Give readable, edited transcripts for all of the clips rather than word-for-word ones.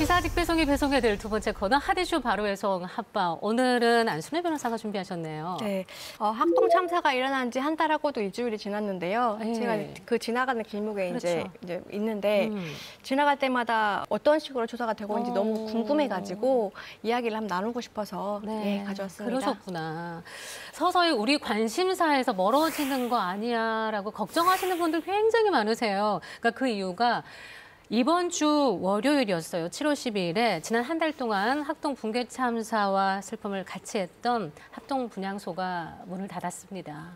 기사직 배송이 될 두 번째 코너 핫이슈 바로 배송 핫바. 오늘은 안순애 변호사가 준비하셨네요. 네, 학동 참사가 일어난 지 한 달하고도 일주일이 지났는데요. 네. 제가 그 지나가는 길목에 그렇죠. 이제 있는데 지나갈 때마다 어떤 식으로 조사가 되고 있는지 너무 궁금해가지고 이야기를 한번 나누고 싶어서 가져왔습니다. 그러셨구나. 서서히 우리 관심사에서 멀어지는 거 아니야라고 걱정하시는 분들 굉장히 많으세요. 그러니까 그 이유가 이번 주 월요일이었어요. 7월 12일에 지난 한 달 동안 학동 붕괴 참사와 슬픔을 같이 했던 학동 분향소가 문을 닫았습니다.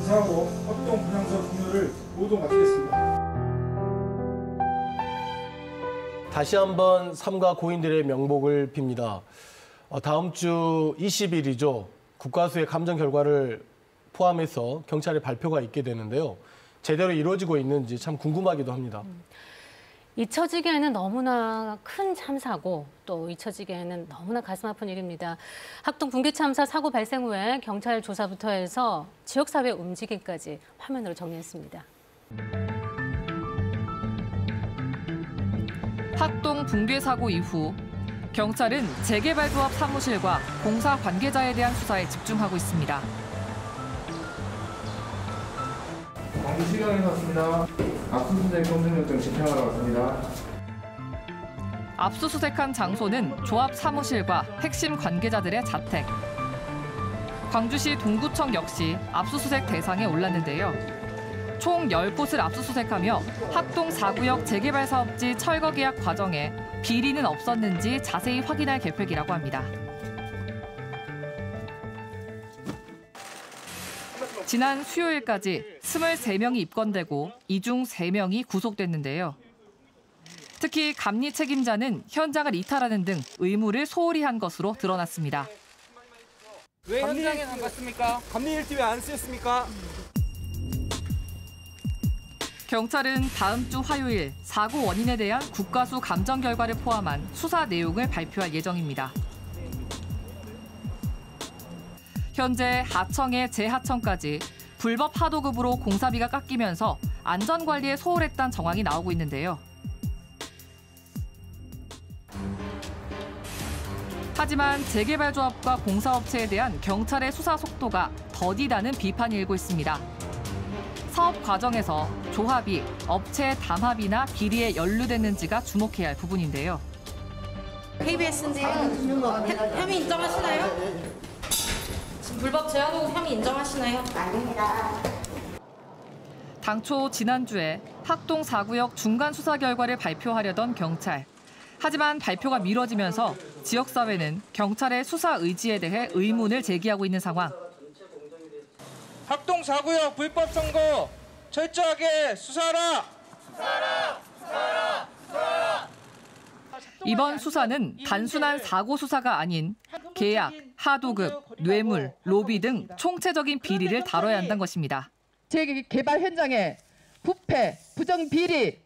이상으로 학동 분향소 공유를 모두 마치겠습니다. 다시 한번 삼가 고인들의 명복을 빕니다. 다음 주 20일이죠. 국과수의 감정 결과를 포함해서 경찰의 발표가 있게 되는데요. 제대로 이루어지고 있는지 참 궁금하기도 합니다. 잊혀지기에는 너무나 큰 참사고 또 잊혀지기에는 너무나 가슴 아픈 일입니다. 학동 붕괴 참사 사고 발생 후에 경찰 조사부터 해서 지역사회 움직임까지 화면으로 정리했습니다. 학동 붕괴 사고 이후 경찰은 재개발조합 사무실과 공사 관계자에 대한 수사에 집중하고 있습니다. 광주시경에서 왔습니다. 압수수색 공소명령 집행하러 왔습니다. 압수수색한 장소는 조합 사무실과 핵심 관계자들의 자택. 광주시 동구청 역시 압수수색 대상에 올랐는데요. 총 10곳을 압수수색하며 학동 4구역 재개발 사업지 철거 계약 과정에 비리는 없었는지 자세히 확인할 계획이라고 합니다. 지난 수요일까지 23명이 입건되고 이 중 3명이 구속됐는데요. 특히 감리 책임자는 현장을 이탈하는 등 의무를 소홀히 한 것으로 드러났습니다. 왜 현장에 안 갔습니까? 감리 일지 왜 안 쓰였습니까? 경찰은 다음 주 화요일 사고 원인에 대한 국과수 감정 결과를 포함한 수사 내용을 발표할 예정입니다. 현재 하청에 재하청까지 불법 하도급으로 공사비가 깎이면서 안전관리에 소홀했다는 정황이 나오고 있는데요. 하지만 재개발조합과 공사업체에 대한 경찰의 수사 속도가 더디다는 비판이 일고 있습니다. 사업 과정에서 조합이 업체 담합이나 비리에 연루됐는지가 주목해야 할 부분인데요. KBS인데요. 혐의 인정하시나요? 불법 제한호흡 혐의 인정하시나요? 아닙니다. 당초 지난주에 학동 4구역 중간 수사 결과를 발표하려던 경찰. 하지만 발표가 미뤄지면서 지역사회는 경찰의 수사 의지에 대해 의문을 제기하고 있는 상황. 학동 4구역 불법 선거 철저하게 수사하라! 이번 수사는 단순한 사고 수사가 아닌 계약, 하도급, 뇌물, 로비 등 총체적인 비리를 다뤄야 한다는 것입니다. 재개발 현장에 부패, 부정비리,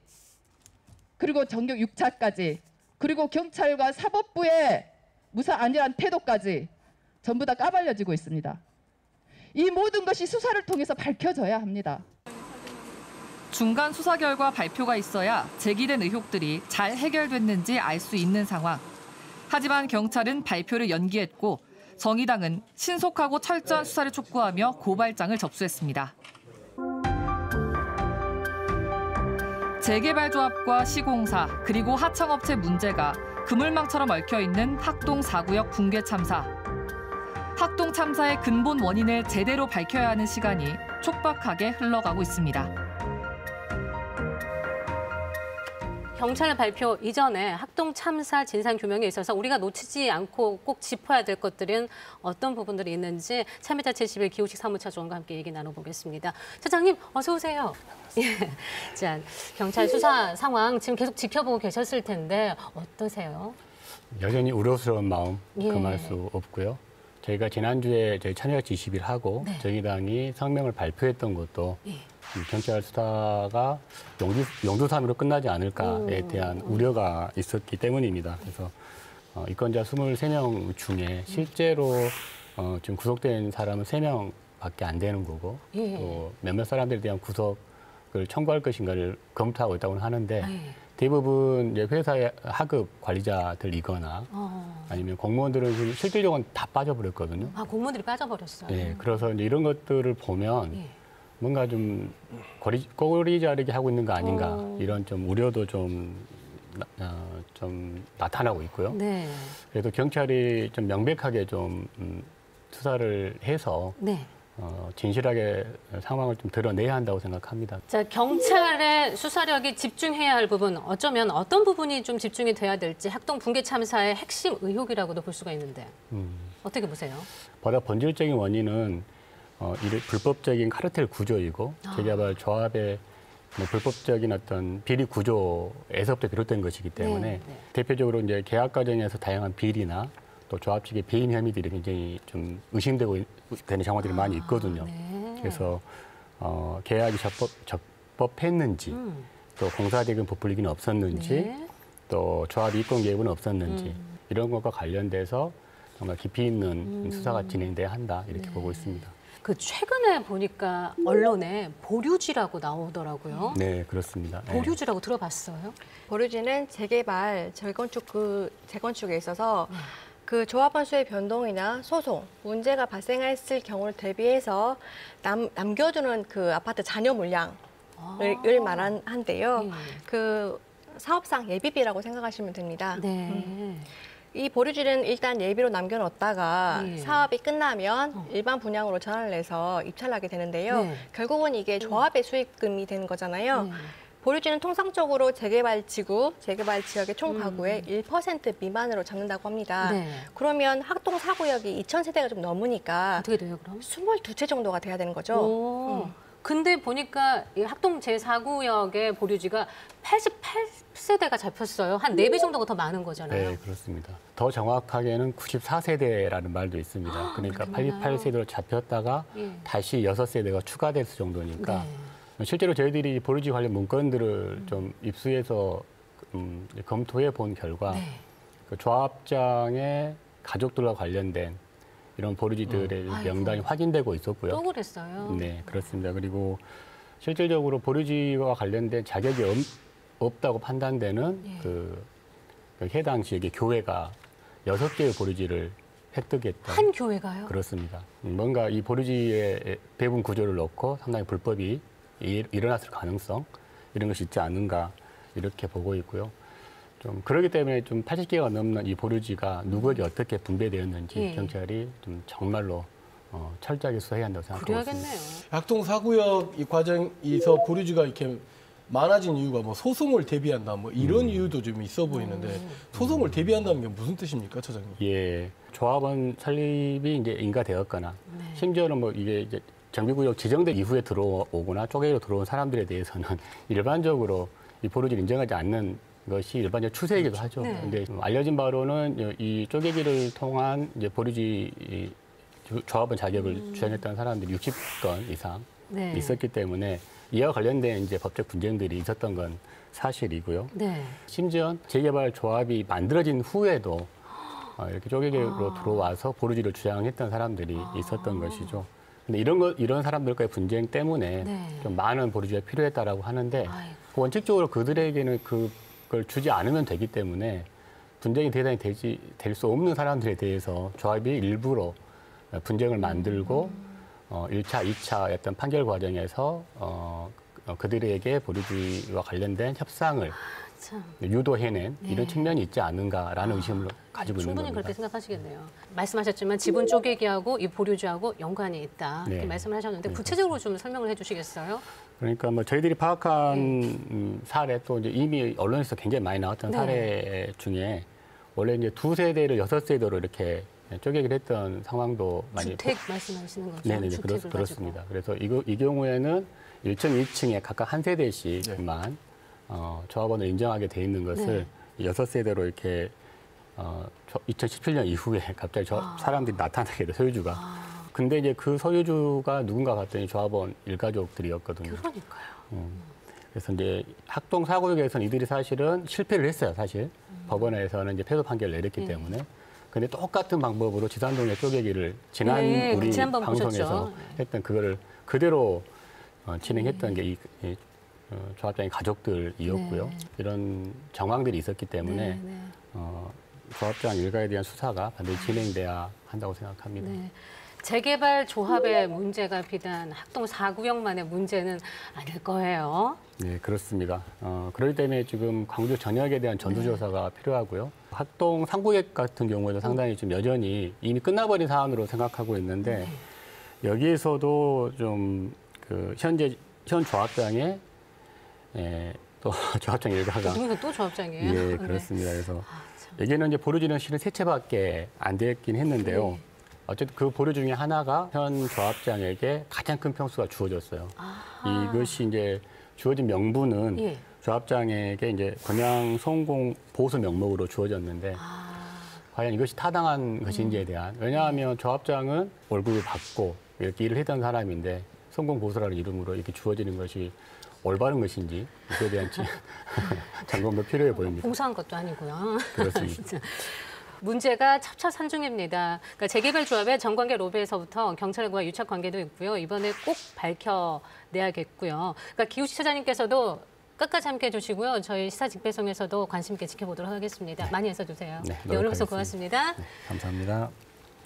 그리고 전격 6차까지, 그리고 경찰과 사법부의 무사 안일한 태도까지 전부 다 까발려지고 있습니다. 이 모든 것이 수사를 통해서 밝혀져야 합니다. 중간 수사 결과 발표가 있어야 제기된 의혹들이 잘 해결됐는지 알 수 있는 상황. 하지만 경찰은 발표를 연기했고 정의당은 신속하고 철저한 수사를 촉구하며 고발장을 접수했습니다. 재개발조합과 시공사 그리고 하청업체 문제가 그물망처럼 얽혀있는 학동 4구역 붕괴 참사. 학동 참사의 근본 원인을 제대로 밝혀야 하는 시간이 촉박하게 흘러가고 있습니다. 경찰 발표 이전에 학동 참사 진상 규명에 있어서 우리가 놓치지 않고 꼭 짚어야 될 것들은 어떤 부분들이 있는지 참여자 71 기호식 사무차장과 함께 얘기 나눠보겠습니다. 차장님 어서 오세요. 예. 자, 경찰 수사 상황 지금 계속 지켜보고 계셨을 텐데 어떠세요? 여전히 우려스러운 마음 예. 금할 수 없고요. 저희가 지난주에 저희 참여자 21하고 네. 저희 당이 성명을 발표했던 것도 예. 경찰 수사가 용두사미로 끝나지 않을까에 대한 우려가 있었기 때문입니다. 그래서 입건자 23명 중에 실제로 지금 구속된 사람은 3명밖에 안 되는 거고 예. 또 몇몇 사람들에 대한 구속을 청구할 것인가를 검토하고 있다고 하는데 예. 대부분 이제 회사의 하급 관리자들이거나 아니면 공무원들은 지금 실질적으로 다 빠져버렸거든요. 아, 공무원들이 빠져버렸어요. 네, 그래서 이제 이런 것들을 보면 예. 뭔가 좀 꼬리 자르게 하고 있는 거 아닌가 이런 좀 우려도 좀 나타나고 있고요. 네. 그래도 경찰이 좀 명백하게 좀 수사를 해서 네. 진실하게 상황을 좀 드러내야 한다고 생각합니다. 자, 경찰의 수사력이 집중해야 할 부분, 어쩌면 어떤 부분이 좀 집중이 돼야 될지 학동 붕괴 참사의 핵심 의혹이라고도 볼 수가 있는데 어떻게 보세요? 보다 본질적인 원인은 이 불법적인 카르텔 구조이고 재개발 조합의 불법적인 어떤 비리 구조에서부터 비롯된 것이기 때문에 네. 대표적으로 이제 계약 과정에서 다양한 비리나 또 조합 측의 배임 혐의들이 굉장히 좀 의심되고 되는 상황들이 많이 있거든요. 네. 그래서 계약이 적법했는지 또 공사대금 부풀리기는 없었는지 네. 또 조합 이권 개입은 없었는지 이런 것과 관련돼서 정말 깊이 있는 수사가 진행돼야 한다 이렇게 보고 있습니다. 그 최근에 보니까 언론에 보류지라고 나오더라고요. 네, 그렇습니다. 보류지라고 들어봤어요? 보류지는 재개발, 재건축에 있어서 그 조합원 수의 변동이나 소송, 문제가 발생했을 경우를 대비해서 남겨두는 그 아파트 잔여 물량을 말한데요. 그 사업상 예비비라고 생각하시면 됩니다. 네. 이 보류지는 일단 예비로 남겨놓다가 예. 사업이 끝나면 일반 분양으로 전환을 해서 입찰을 하게 되는데요. 네. 결국은 이게 조합의 수익금이 되는 거잖아요. 보류지는 통상적으로 재개발 지구, 재개발 지역의 총 가구의 1% 미만으로 잡는다고 합니다. 네. 그러면 학동 4구역이 2,000세대가 좀 넘으니까 어떻게 돼요, 그럼? 22채 정도가 돼야 되는 거죠. 오. 근데 보니까 이 학동 제4구역의 보류지가 88세대가 잡혔어요. 한 4배 정도가 더 많은 거잖아요. 네, 그렇습니다. 더 정확하게는 94세대라는 말도 있습니다. 그러니까 그렇구나. 88세대로 잡혔다가 예. 다시 6세대가 추가됐을 정도니까 네. 실제로 저희들이 보류지 관련 문건들을 좀 입수해서 검토해 본 결과 네. 그 조합장의 가족들과 관련된 이런 보류지들의 명단이 확인되고 있었고요. 또 그랬어요? 네, 그렇습니다. 그리고 실질적으로 보류지와 관련된 자격이 없다고 판단되는 예. 그 해당 지역의 교회가 6개의 보류지를 획득했던. 한 교회가요? 그렇습니다. 뭔가 이 보류지의 배분 구조를 놓고 상당히 불법이 일어났을 가능성 이런 것이 있지 않는가 이렇게 보고 있고요. 좀 그렇기 때문에 좀 80개가 넘는 이 보류지가 누구에게 어떻게 분배되었는지 예. 경찰이 좀 정말로 철저하게 수사해야 한다고 생각하고 있습니다. 그래야겠네요. 학동 4구역 이 과정에서 보류지가 이렇게 많아진 이유가 뭐 소송을 대비한다 뭐 이런 이유도 좀 있어 보이는데 소송을 대비한다는 게 무슨 뜻입니까, 차장님? 예, 조합원 설립이 이제 인가되었거나 심지어는 뭐 이게 이제 정비구역 지정된 이후에 들어오거나 쪼개기로 들어온 사람들에 대해서는 일반적으로 이 보류지를 인정하지 않는 것이 일반적 추세이기도 하죠. 네. 근데 알려진 바로는 이 쪼개기를 통한 이제 보류지 조합원 자격을 주장했던 사람들이 60건 이상 네. 있었기 때문에 이와 관련된 이제 법적 분쟁들이 있었던 건 사실이고요. 네. 심지어 재개발 조합이 만들어진 후에도 이렇게 쪼개기로 들어와서 보류지를 주장했던 사람들이 있었던 것이죠. 근데 이런 사람들과의 분쟁 때문에 네. 좀 많은 보류지가 필요했다라고 하는데 아이고. 원칙적으로 그들에게는 그걸 주지 않으면 되기 때문에 분쟁이 대상이 될 수 없는 사람들에 대해서 조합이 일부러 분쟁을 만들고 1차, 2차 어떤 판결 과정에서 그들에게 보류지와 관련된 협상을 참. 유도해낸 네. 이런 측면이 있지 않은가라는 의심을 가지고 있는 충분히 겁니다. 그렇게 생각하시겠네요. 말씀하셨지만 지분 쪼개기하고 이 보류주하고 연관이 있다 이렇게 네. 말씀을 하셨는데 구체적으로 좀 설명을 해주시겠어요? 그러니까 뭐 저희들이 파악한 사례 또 이제 이미 언론에서 굉장히 많이 나왔던 네. 사례 중에 원래 이제 2세대를 6세대로 이렇게 쪼개기를 했던 상황도 많이 주택 말씀하시는 거죠? 네네 주택을 그렇습니다. 그래서 이 경우에는 1.1층에 각각 한 세대씩만 조합원을 인정하게 돼 있는 것을 6세대로 이렇게 2017년 이후에 갑자기 사람들이 나타나게 돼 소유주가. 근데 이제 그 소유주가 누군가 봤더니 조합원 일가족들이었거든요. 그러니까요. 그래서 이제 학동 사구역에서는 이들이 사실은 실패를 했어요, 사실. 법원에서는 이제 패소 판결을 내렸기 때문에. 근데 똑같은 방법으로 지산동의 쪼개기를 지난 우리 방송에서 보셨죠. 했던 그거를 그대로 진행했던 게 이 조합장의 가족들이었고요. 이런 정황들이 있었기 때문에 조합장 일가에 대한 수사가 반드시 진행돼야 한다고 생각합니다. 네. 재개발 조합의 문제가 비단 학동 4구역만의 문제는 아닐 거예요. 네, 그렇습니다. 그렇기 때문에 지금 광주 전역에 대한 전수조사가 필요하고요. 학동 3구역 같은 경우에도 상당히 좀 여전히 이미 끝나버린 사안으로 생각하고 있는데 여기에서도 좀 그 현 조합장의 또 조합장 일가가 누군가 또 조합장이에요? 예, 그렇습니다. 그래서 여기는 이제 보류지는 실은 3채밖에 안 됐긴 했는데요. 어쨌든 그 보류 중에 하나가 현 조합장에게 가장 큰 평수가 주어졌어요. 이것이 이제 주어진 명분은 조합장에게 이제 분양 성공 보수 명목으로 주어졌는데 과연 이것이 타당한 것인지에 대한 왜냐하면 조합장은 월급을 받고 이렇게 일을 했던 사람인데 성공 보수라는 이름으로 이렇게 주어지는 것이 올바른 것인지 이에 대한 점검도 필요해 보입니다. 봉사한 것도 아니고요. 그렇습니다. 문제가 첩첩산중입니다. 그러니까 재개발 조합의 정관계 로비에서부터 경찰과 유착 관계도 있고요. 이번에 꼭 밝혀내야겠고요. 그러니까 기우 시사장님께서도 끝까지 함께해 주시고요. 저희 시사직배송에서도 관심 있게 지켜보도록 하겠습니다. 많이 해줘주세요. 네, 오늘 방송 고맙습니다. 네, 감사합니다.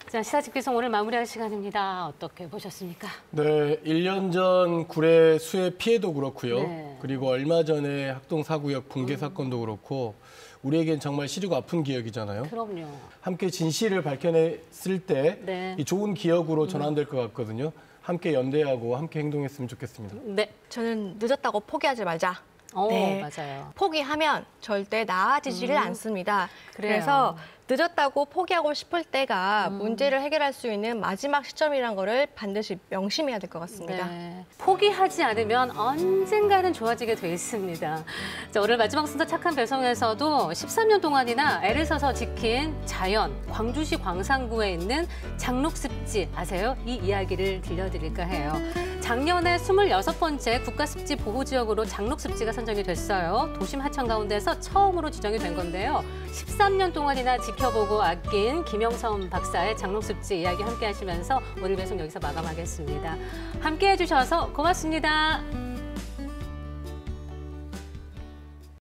자, 시사직배송 오늘 마무리할 시간입니다. 어떻게 보셨습니까? 네, 1년 전 구례 수해 피해도 그렇고요. 네. 그리고 얼마 전에 학동 4구역 붕괴 사건도 그렇고 우리에겐 정말 시리고 아픈 기억이잖아요. 그럼요. 함께 진실을 밝혀냈을 때 이 좋은 기억으로 전환될 것 같거든요. 함께 연대하고 함께 행동했으면 좋겠습니다. 네. 저는 늦었다고 포기하지 말자. 맞아요. 포기하면 절대 나아지지를 않습니다. 그래요. 그래서 늦었다고 포기하고 싶을 때가 문제를 해결할 수 있는 마지막 시점이란 거를 반드시 명심해야 될 것 같습니다. 네. 포기하지 않으면 언젠가는 좋아지게 돼 있습니다. 자, 오늘 마지막 순서 착한 배송에서도 13년 동안이나 애를 써서 지킨 자연, 광주시 광산구에 있는 장록습지 아세요? 이 이야기를 들려드릴까 해요. 작년에 26번째 국가습지 보호지역으로 장록습지가 선정이 됐어요. 도심 하천 가운데서 처음으로 지정이 된 건데요. 13년 동안이나 지켜보고 아낀 김영선 박사의 장록습지 이야기 함께 하시면서 오늘 배송 여기서 마감하겠습니다. 함께 해주셔서 고맙습니다.